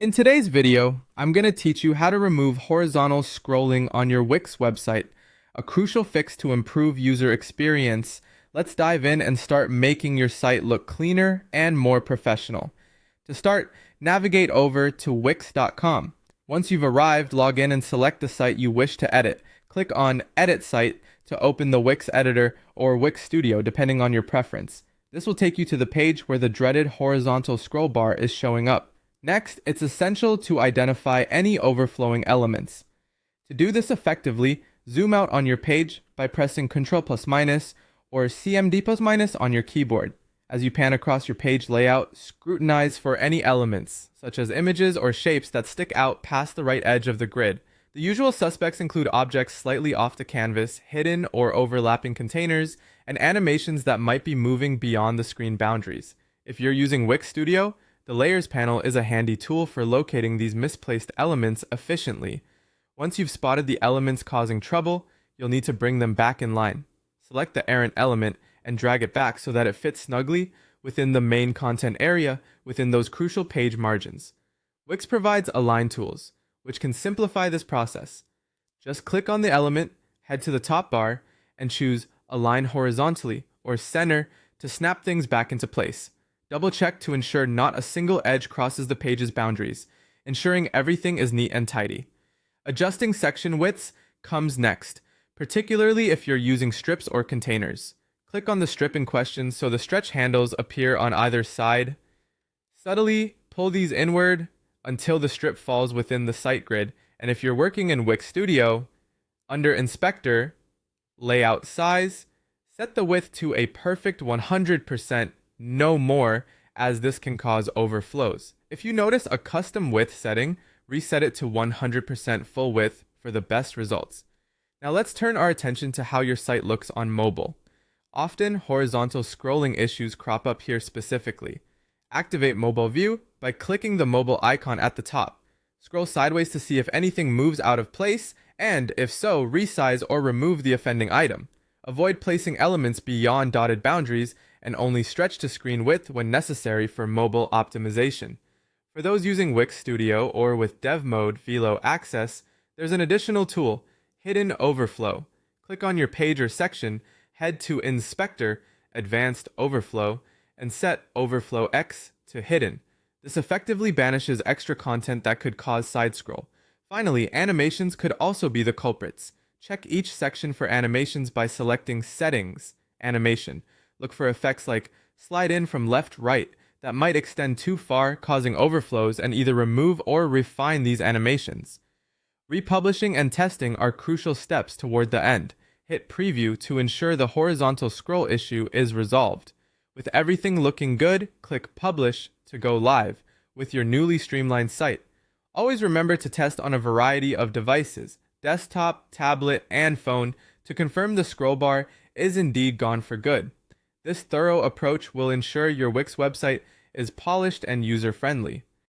In today's video, I'm going to teach you how to remove horizontal scrolling on your Wix website, a crucial fix to improve user experience. Let's dive in and start making your site look cleaner and more professional. To start, navigate over to wix.com. Once you've arrived, log in and select the site you wish to edit. Click on Edit Site to open the Wix Editor or Wix Studio, depending on your preference. This will take you to the page where the dreaded horizontal scroll bar is showing up. Next, it's essential to identify any overflowing elements. To do this effectively, zoom out on your page by pressing Ctrl+- or CMD+- on your keyboard. As you pan across your page layout, scrutinize for any elements, such as images or shapes that stick out past the right edge of the grid. The usual suspects include objects slightly off the canvas, hidden or overlapping containers, and animations that might be moving beyond the screen boundaries. If you're using Wix Studio, the Layers panel is a handy tool for locating these misplaced elements efficiently. Once you've spotted the elements causing trouble, you'll need to bring them back in line. Select the errant element and drag it back so that it fits snugly within the main content area within those crucial page margins. Wix provides align tools, which can simplify this process. Just click on the element, head to the top bar, and choose Align Horizontally or Center to snap things back into place. Double check to ensure not a single edge crosses the page's boundaries, ensuring everything is neat and tidy. Adjusting section widths comes next, particularly if you're using strips or containers. Click on the strip in question so the stretch handles appear on either side. Subtly pull these inward until the strip falls within the site grid, and if you're working in Wix Studio, under Inspector, Layout Size, set the width to a perfect 100%, no more, as this can cause overflows. If you notice a custom width setting, reset it to 100% full width for the best results. Now let's turn our attention to how your site looks on mobile. Often, horizontal scrolling issues crop up here specifically. Activate Mobile View by clicking the mobile icon at the top. Scroll sideways to see if anything moves out of place, and if so, resize or remove the offending item. Avoid placing elements beyond dotted boundaries and only stretch to screen width when necessary for mobile optimization. For those using Wix Studio or with Dev Mode Velo access, there's an additional tool, Hidden Overflow. Click on your page or section, head to Inspector, Advanced Overflow, and set Overflow X to Hidden. This effectively banishes extra content that could cause side scroll. Finally, animations could also be the culprits. Check each section for animations by selecting Settings, Animation. Look for effects like slide in from left-right that might extend too far, causing overflows, and either remove or refine these animations. Republishing and testing are crucial steps toward the end. Hit Preview to ensure the horizontal scroll issue is resolved. With everything looking good, click Publish to go live with your newly streamlined site. Always remember to test on a variety of devices, desktop, tablet, and phone, to confirm the scroll bar is indeed gone for good. This thorough approach will ensure your Wix website is polished and user-friendly.